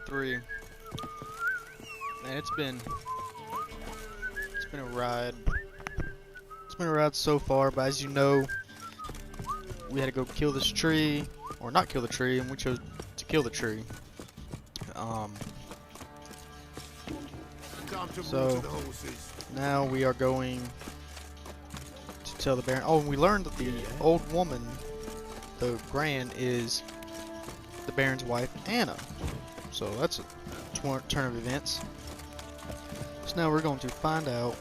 3. Man, it's been a ride. It's been a ride so far, but as you know, we had to go kill this tree, or not kill the tree, and we chose to kill the tree. So now we are going to tell the Baron. Oh, and we learned that the old woman, the Gran, is the Baron's wife, Anna. So that's a turn of events. So now we're going to find out,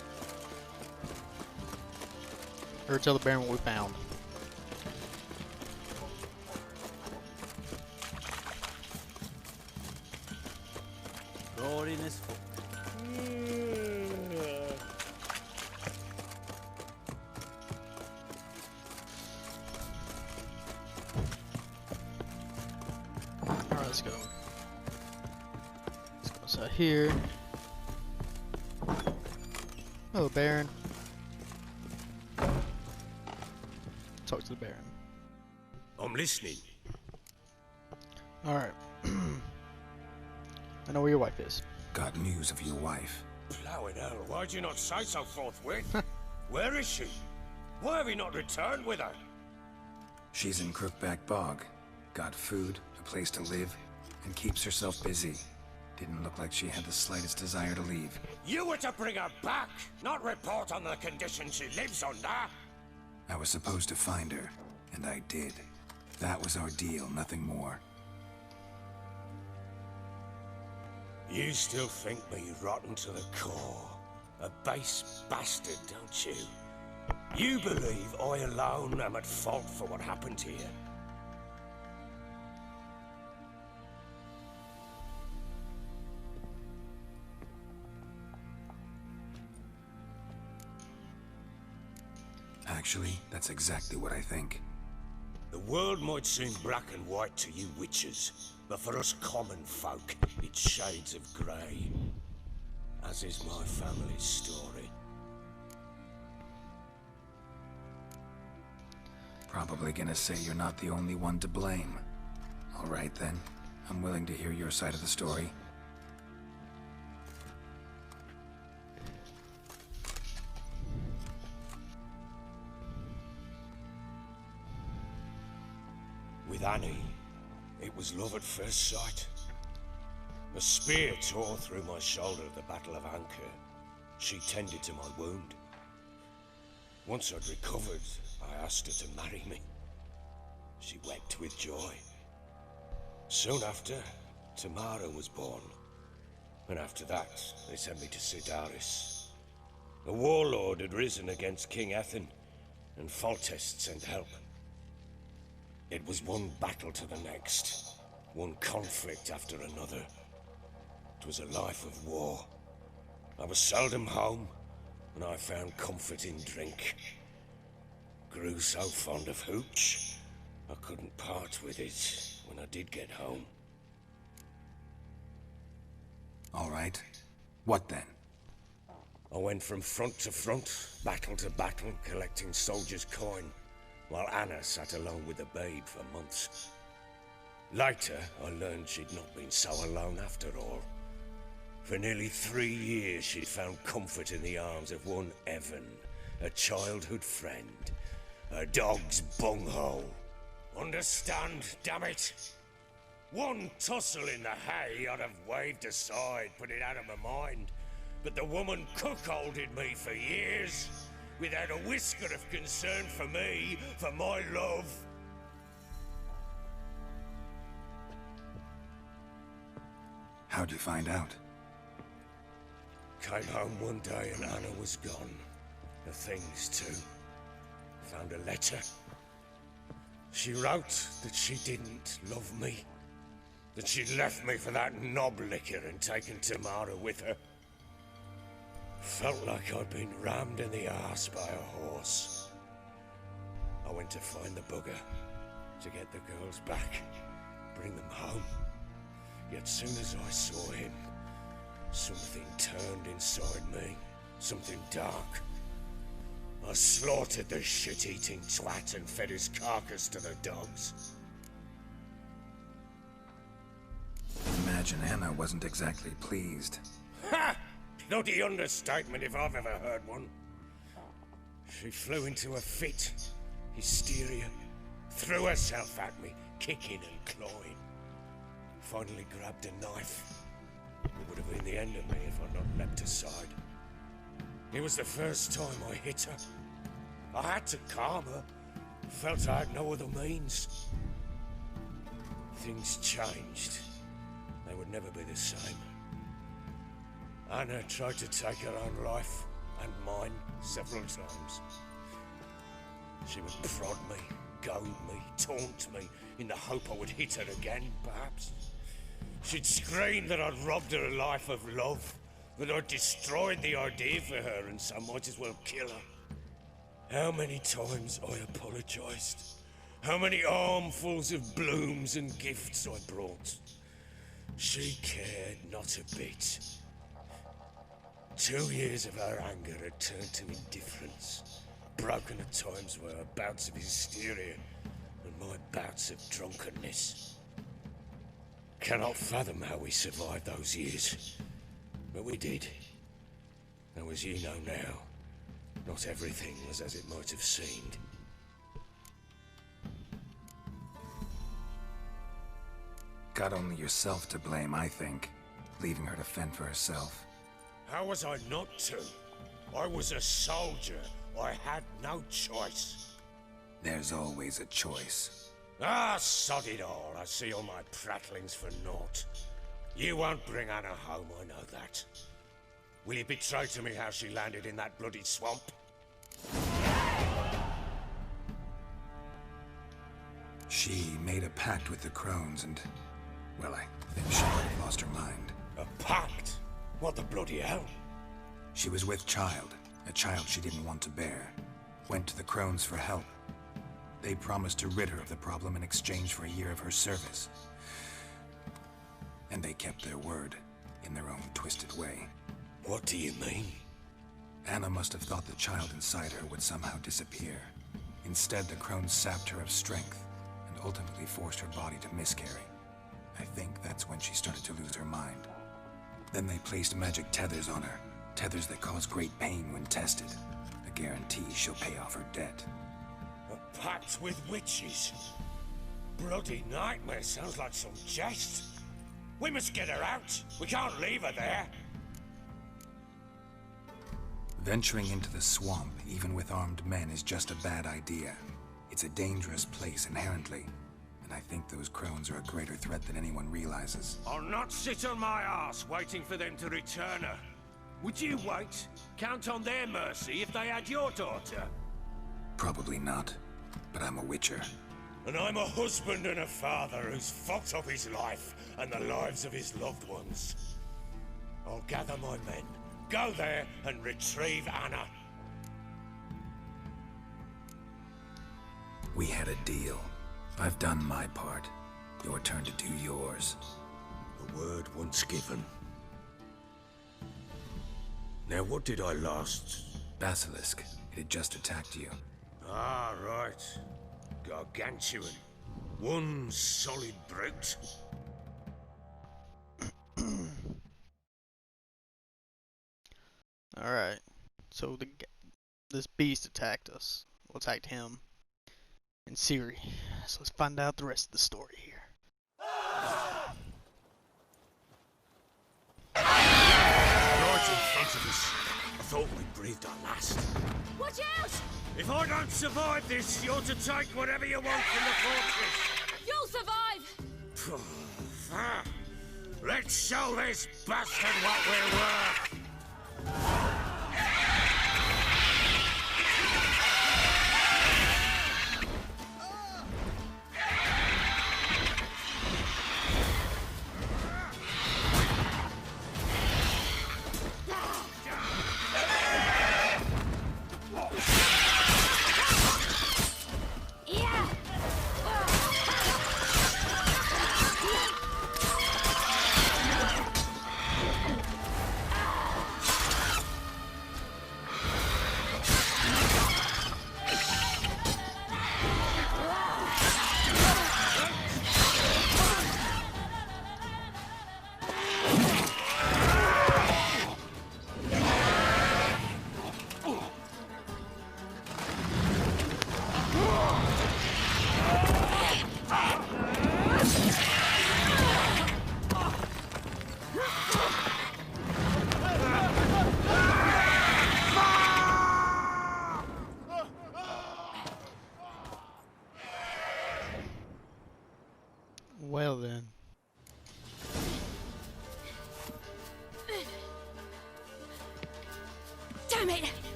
or tell the Baron what we found. Alright, let's go. Let's go inside here. Hello, Baron. Talk to the Baron. I'm listening. Alright. I know where your wife is. Got news of your wife. Plowing hell, why'd you not say so forthwith? Where is she? Why have you not returned with her? She's in Crookback Bog. Got food, a place to live, and keeps herself busy. Didn't look like she had the slightest desire to leave. You were to bring her back, not report on the conditions she lives under. I was supposed to find her, and I did. That was our deal, nothing more. You still think me rotten to the core. A base bastard, don't you? You believe I alone am at fault for what happened here. Actually, that's exactly what I think. The world might seem black and white to you witches, but for us common folk, it's shades of grey. As is my family's story. Probably gonna say you're not the only one to blame. Alright then, I'm willing to hear your side of the story. With Annie, it was love at first sight. A spear tore through my shoulder at the Battle of Anchor. She tended to my wound. Once I'd recovered, I asked her to marry me. She wept with joy. Soon after, Tamara was born. And after that, they sent me to Sidaris. The warlord had risen against King Ethan, and Foltest sent help. It was one battle to the next, one conflict after another. It was a life of war. I was seldom home, and I found comfort in drink. Grew so fond of hooch, I couldn't part with it when I did get home. Alright. What then? I went from front to front, battle to battle, collecting soldiers' coin, while Anna sat alone with the babe for months. Later, I learned she'd not been so alone after all. For nearly 3 years, she'd found comfort in the arms of one Evan, a childhood friend. A dog's bunghole. Understand, damn it? One tussle in the hay I'd have waved aside, put it out of my mind. But the woman cuckolded me for years, without a whisker of concern for me, for my love. How'd you find out? Came home one day and Anna was gone. The things too. Found a letter. She wrote that she didn't love me. That she'd left me for that knob licker and taken Tamara with her. Felt like I'd been rammed in the arse by a horse. I went to find the bugger, to get the girls back, bring them home. Yet soon as I saw him, something turned inside me, something dark. I slaughtered the shit-eating twat and fed his carcass to the dogs. imagine Anna wasn't exactly pleased. Ha! Bloody understatement if I've ever heard one. She flew into a fit, hysteria, threw herself at me, kicking and clawing. Finally grabbed a knife. It would have been the end of me if I'd not leapt aside. It was the first time I hit her. I had to calm her. Felt I had no other means. Things changed. They would never be the same. Anna tried to take her own life, and mine, several times. She would prod me, goad me, taunt me, in the hope I would hit her again, perhaps. She'd scream that I'd robbed her life of love, that I'd destroyed the idea for her, and so might as well kill her. How many times I apologized. How many armfuls of blooms and gifts I brought. She cared not a bit. 2 years of her anger had turned to indifference, broken at times by her bouts of hysteria and my bouts of drunkenness. Cannot fathom how we survived those years, but we did. Though as you know now, not everything was as it might have seemed. Got only yourself to blame, I think. Leaving her to fend for herself. How was I not to? I was a soldier. I had no choice. There's always a choice. Ah, sod it all. I see all my prattlings for naught. You won't bring Anna home, I know that. Will you betray to me how she landed in that bloody swamp? She made a pact with the crones and... well, I think she might have lost her mind. A pact? What the bloody hell? She was with child, a child she didn't want to bear. Went to the crones for help. They promised to rid her of the problem in exchange for a year of her service. And they kept their word, in their own twisted way. What do you mean? Anna must have thought the child inside her would somehow disappear. Instead, the crones sapped her of strength, and ultimately forced her body to miscarry. I think that's when she started to lose her mind. Then they placed magic tethers on her, tethers that cause great pain when tested. A guarantee she'll pay off her debt. A pact with witches? Bloody nightmare, sounds like some jest. We must get her out. We can't leave her there. Venturing into the swamp, even with armed men, is just a bad idea. It's a dangerous place inherently, and I think those crones are a greater threat than anyone realizes. I'll not sit on my ass waiting for them to return her. Would you wait? Count on their mercy if they had your daughter? Probably not, but I'm a witcher. And I'm a husband and a father who's fucked up his life and the lives of his loved ones. I'll gather my men, go there and retrieve Anna. We had a deal. I've done my part. Your turn to do yours. The word once given. Now what did I last? Basilisk. It had just attacked you. Ah, right. Gargantuan. One solid brute. Alright. So this beast attacked us. Well, attacked him. And Ciri. So let's find out the rest of the story here. Right in front of us. I thought we breathed our last. Watch out! If I don't survive this, you're to take whatever you want from the fortress. You'll survive! Ah, let's show this bastard what we're worth.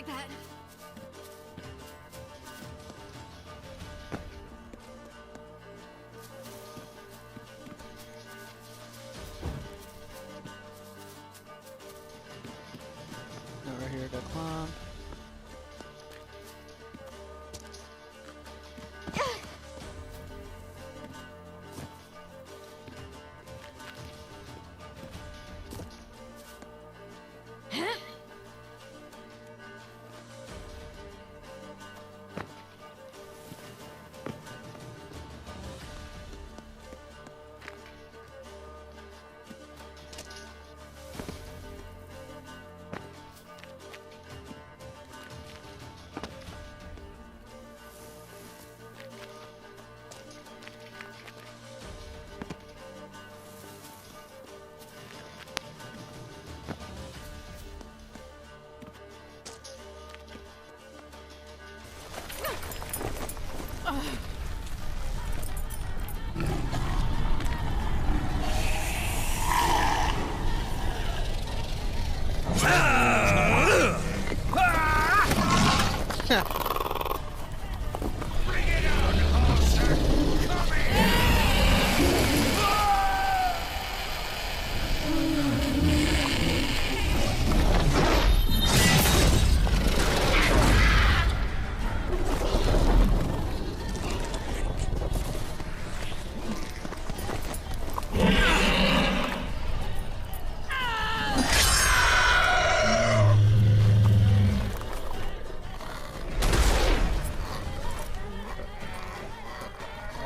like that. Now right here, go climb.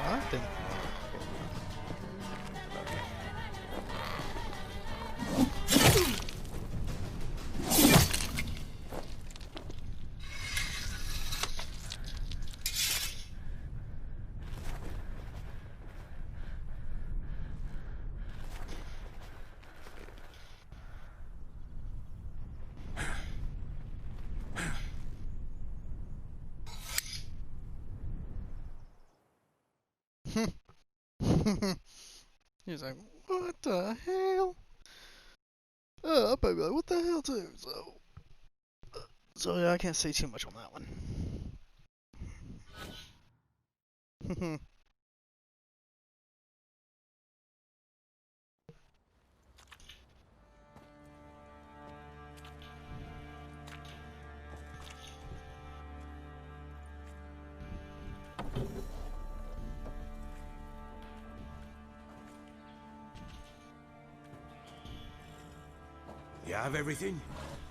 Alright then. He's like, what the hell? I'll probably be like, what the hell too? So yeah, I can't say too much on that one. You have everything?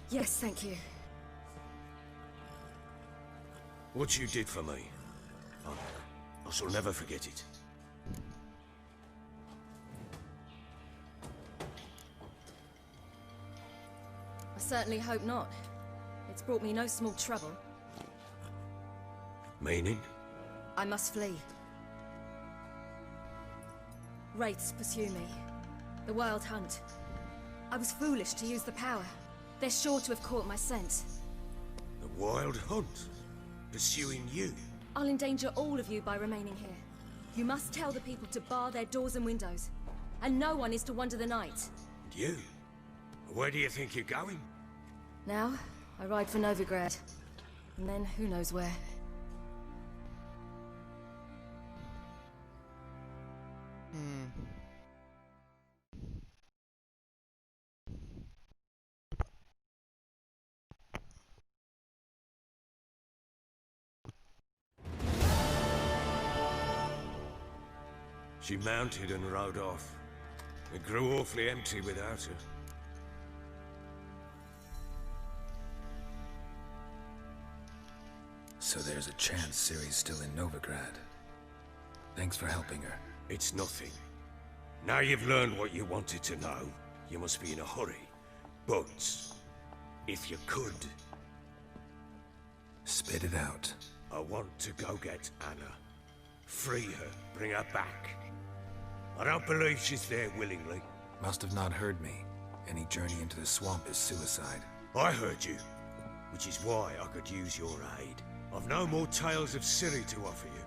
Yes, thank you. What you did for me, I shall never forget it. I certainly hope not. It's brought me no small trouble. Meaning? I must flee. Wraiths pursue me. The Wild Hunt. I was foolish to use the power. They're sure to have caught my scent. The Wild Hunt? Pursuing you? I'll endanger all of you by remaining here. You must tell the people to bar their doors and windows. And no one is to wander the night. And you? Where do you think you're going? Now, I ride for Novigrad. And then who knows where. She mounted and rode off. It grew awfully empty without her. So there's a chance Ciri's still in Novigrad. Thanks for helping her. It's nothing. Now you've learned what you wanted to know, you must be in a hurry. But, if you could... Spit it out. I want to go get Anna. Free her, bring her back. I don't believe she's there willingly. Must have not heard me. Any journey into the swamp is suicide. I heard you, which is why I could use your aid. I've no more tales of Ciri to offer you,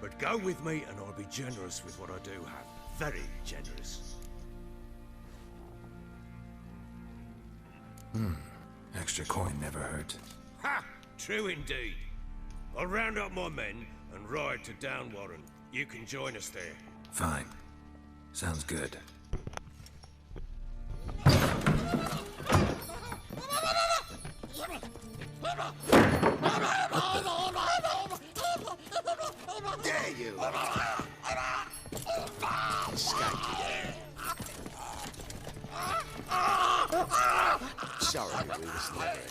but go with me and I'll be generous with what I do have. Very generous. Extra coin never hurt. Ha! True indeed. I'll round up my men and ride to Downwarren. You can join us there. Fine. Sounds good. There you are. Skanky. Sorry, we was there.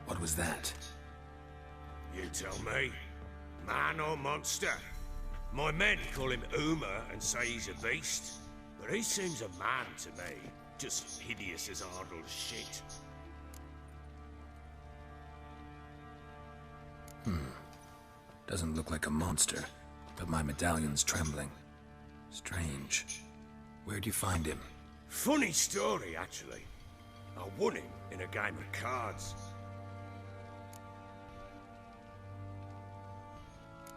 What was that? You tell me. Man or monster? My men call him Uma and say he's a beast. But he seems a man to me. Just hideous as Ardle's shit. Doesn't look like a monster, but my medallion's trembling. Strange. Where'd you find him? Funny story, actually. I won him in a game of cards.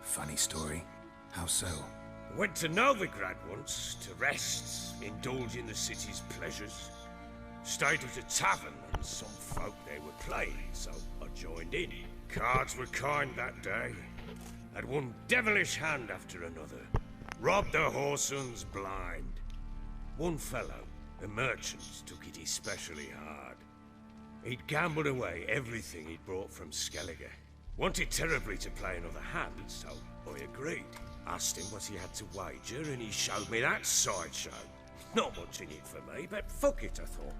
Funny story? How so? I went to Novigrad once to rest, indulge in the city's pleasures. Stayed at a tavern and some folk there were playing, so I joined in. Cards were kind that day. Had one devilish hand after another. Robbed the whoresun's blind. One fellow, a merchant, took it especially hard. He'd gambled away everything he'd brought from Skellige. Wanted terribly to play another hand, so I agreed. Asked him what he had to wager, and he showed me that sideshow. Not much in it for me, but fuck it, I thought.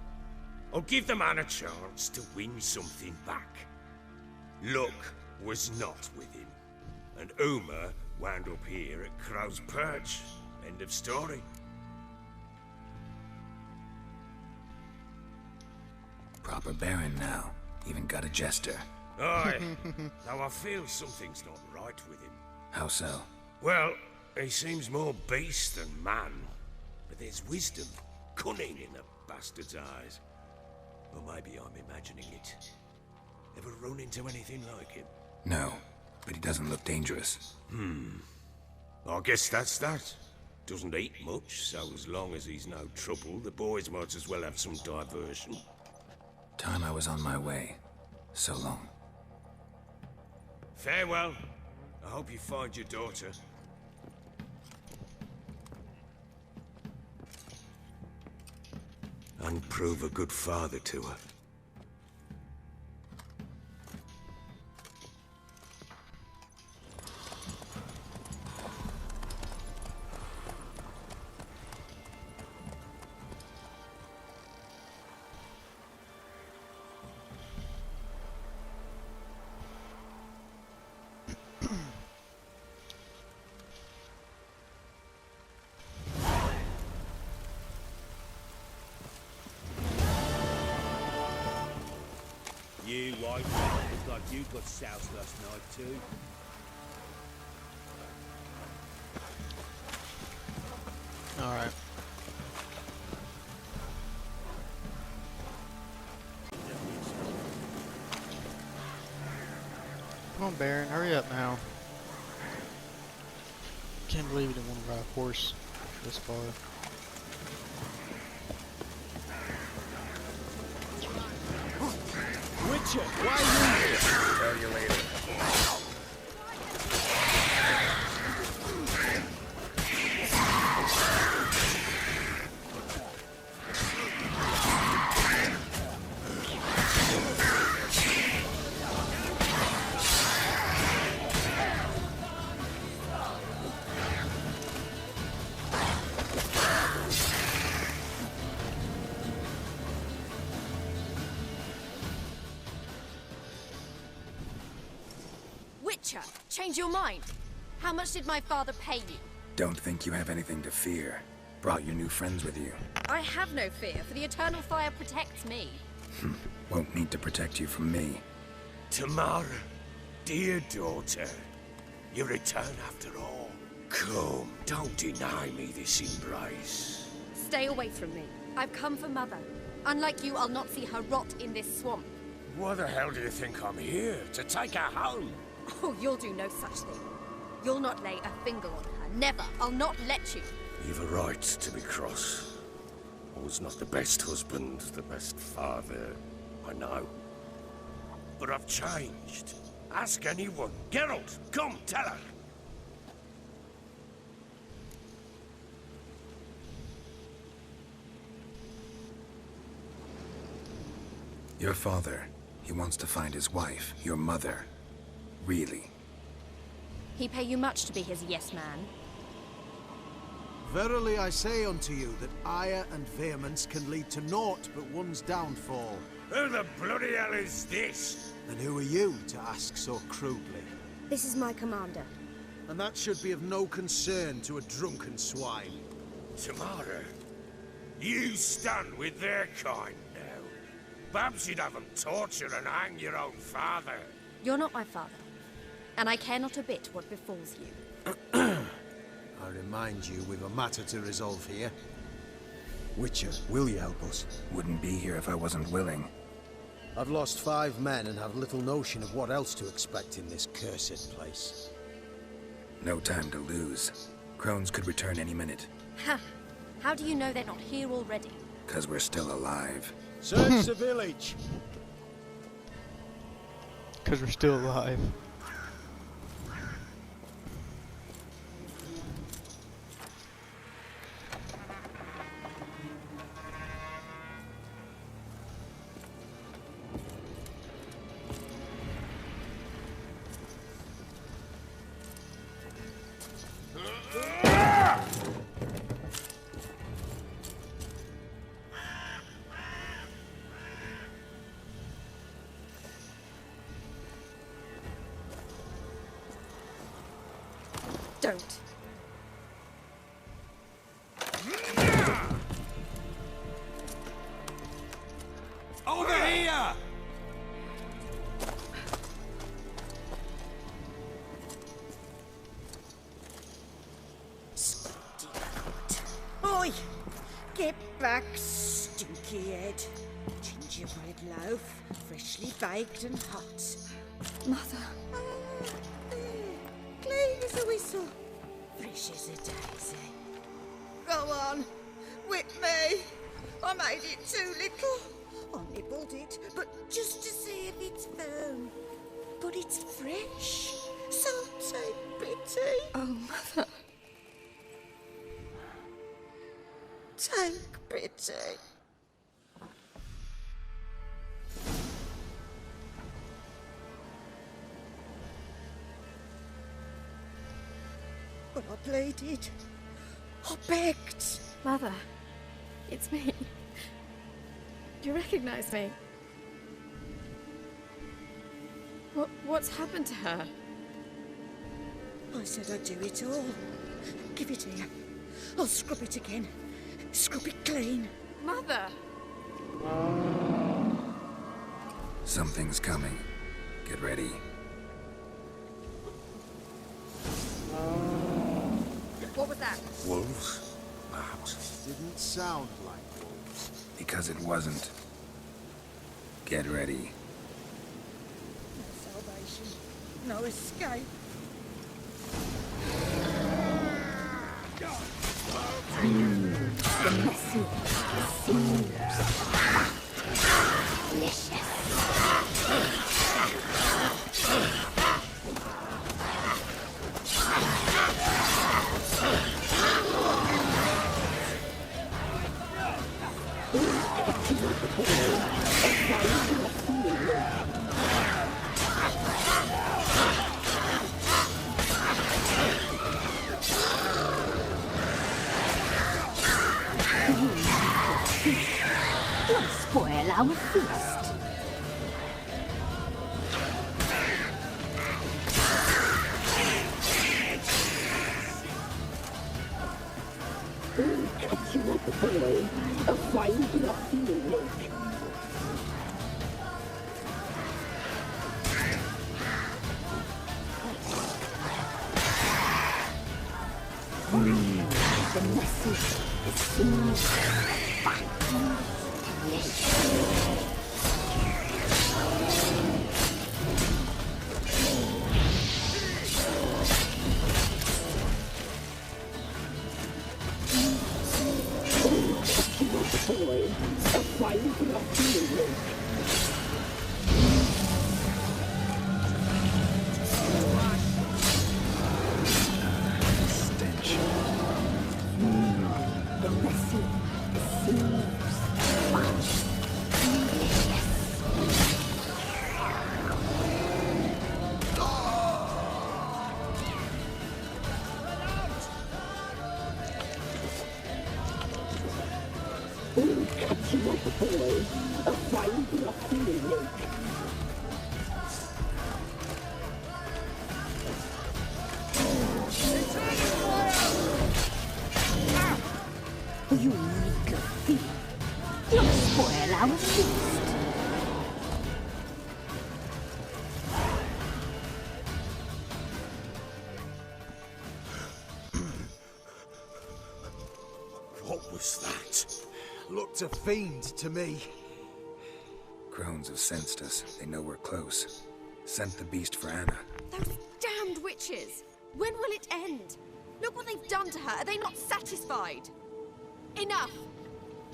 I'll give the man a chance to win something back. Luck was not with him, and Uma wound up here at Crow's Perch. End of story. Proper baron now. Even got a jester. Aye, though I feel something's not right with him. How so? Well, he seems more beast than man, but there's wisdom, cunning in the bastard's eyes. Or maybe I'm imagining it. Ever run into anything like him? No, but he doesn't look dangerous. I guess that's that. Doesn't eat much, so as long as he's no trouble, the boys might as well have some diversion. Time I was on my way. So long. Farewell. I hope you find your daughter. And prove a good father to her. You white man, looks like you got soused last night too. Alright. Come on, Baron, hurry up now. Can't believe you didn't want to ride a horse this far. Witcher, why are you here? Tell you later. Witcher, change your mind. How much did my father pay you? Don't think you have anything to fear. Brought your new friends with you. I have no fear, for the eternal fire protects me. Won't need to protect you from me. Tamara, dear daughter, you return after all. Come, don't deny me this embrace. Stay away from me. I've come for Mother. Unlike you, I'll not see her rot in this swamp. Why the hell do you think I'm here? To take her home? Oh, you'll do no such thing. You'll not lay a finger on her. Never. I'll not let you. You've a right to be cross. I was not the best husband, the best father, I know. But I've changed. Ask anyone. Geralt, come, tell her. Your father, he wants to find his wife, your mother. Really? He pay you much to be his yes man? Verily I say unto you that ire and vehemence can lead to naught but one's downfall. Who the bloody hell is this? And who are you to ask so crudely? This is my commander. And that should be of no concern to a drunken swine. Tamara, you stand with their kind now. Perhaps you'd have them torture and hang your own father. You're not my father, and I care not a bit what befalls you. I remind you, we've a matter to resolve here. Witcher, will you help us? Wouldn't be here if I wasn't willing. I've lost 5 men and have little notion of what else to expect in this cursed place. No time to lose. Crones could return any minute. Ha! How do you know they're not here already? 'Cause we're still alive. Search the village! Because we're still alive. Don't. Over here! Oi! Get back, stinky head. Gingerbread loaf, freshly baked and hot. Mother. Clean as a whistle. Fresh as a daisy. Go on, whip me. I made it too little. I nibbled it, but just to see if it's firm. But it's fresh. So take pity. Oh, Mother. Take pity. But I pleaded. I begged. Mother. It's me. You recognize me? What's happened to her? I said I'd do it all. Give it here. I'll scrub it again. Scrub it clean. Mother! Something's coming. Get ready. What was that? Wolves? Perhaps. Didn't sound like wolves. Because it wasn't. Get ready. No salvation. No escape. Spoil our feast. Catch you like a boy, a find your feeling. The message is smooth, fat, delicious. boy, a fine crafty rogue. Stench. The vessel seems we'll catch you up, boy, a fine crafty rogue. You meager thief! You'll spoil our feast! What was that? Looked a fiend to me. Crones have sensed us. They know we're close. Sent the beast for Anna. Those damned witches! When will it end? Look what they've done to her. Are they not satisfied? Enough!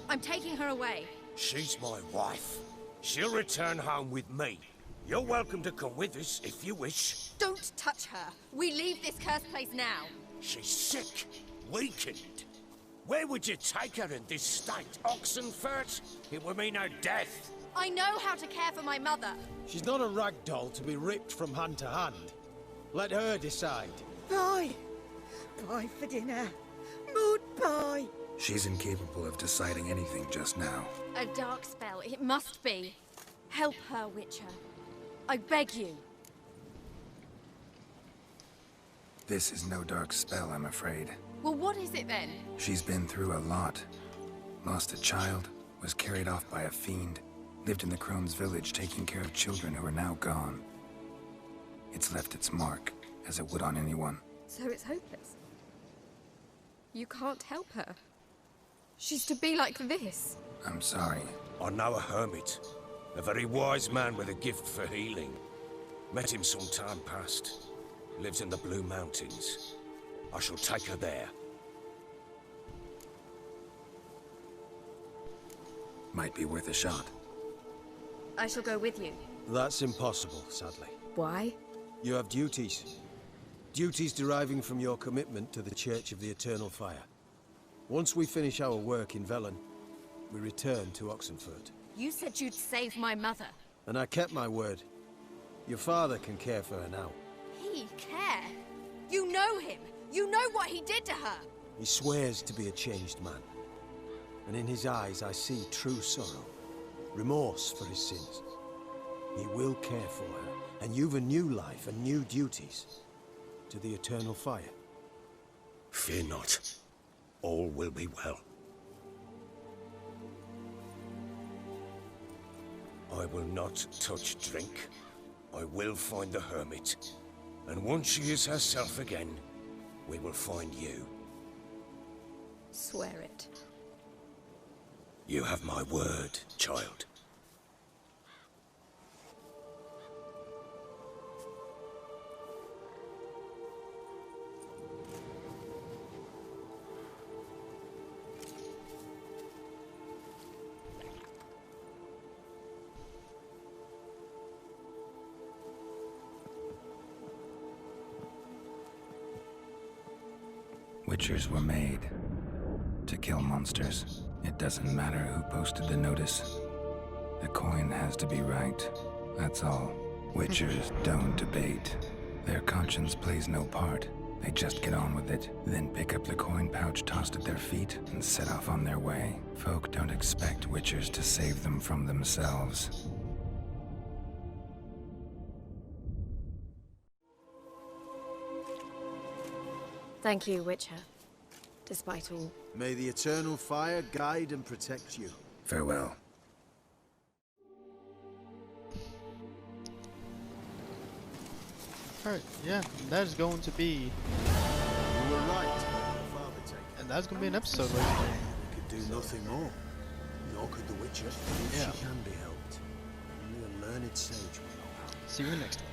I'm taking her away. She's my wife. She'll return home with me. You're welcome to come with us if you wish. Don't touch her. We leave this cursed place now. She's sick, weakened. Where would you take her in this state? Oxenfurt? It would mean her death. I know how to care for my mother. She's not a rag doll to be ripped from hand to hand. Let her decide. Bye. Bye for dinner. Mood bye. She's incapable of deciding anything just now. A dark spell, it must be. Help her, Witcher. I beg you. This is no dark spell, I'm afraid. Well, what is it then? She's been through a lot. Lost a child, was carried off by a fiend, lived in the Crone's village taking care of children who are now gone. It's left its mark, as it would on anyone. So it's hopeless. You can't help her. She's to be like this. I'm sorry. I know a hermit. A very wise man with a gift for healing. Met him some time past. Lives in the Blue Mountains. I shall take her there. Might be worth a shot. I shall go with you. That's impossible, sadly. Why? You have duties. Duties deriving from your commitment to the Church of the Eternal Fire. Once we finish our work in Velen, we return to Oxenfurt. You said you'd save my mother. And I kept my word. Your father can care for her now. He care? You know him. You know what he did to her. He swears to be a changed man. And in his eyes I see true sorrow. Remorse for his sins. He will care for her. And you've a new life and new duties. To the Eternal Fire. Fear not. All will be well. I will not touch drink. I will find the hermit. And once she is herself again, we will find you. Swear it. You have my word, child. Witchers were made to kill monsters. It doesn't matter who posted the notice. The coin has to be right. That's all. Witchers don't debate. Their conscience plays no part. They just get on with it, then pick up the coin pouch tossed at their feet and set off on their way. Folk don't expect Witchers to save them from themselves. Thank you, Witcher. Despite all. May the Eternal Fire guide and protect you. Farewell. Alright, yeah, that is going to be... You were right. Your father taken. And that's going to be an episode, ladies and gentlemen. We could do nothing more. Nor could the Witcher. If Yeah. she can be helped. Only a learned sage will know how. See you next time.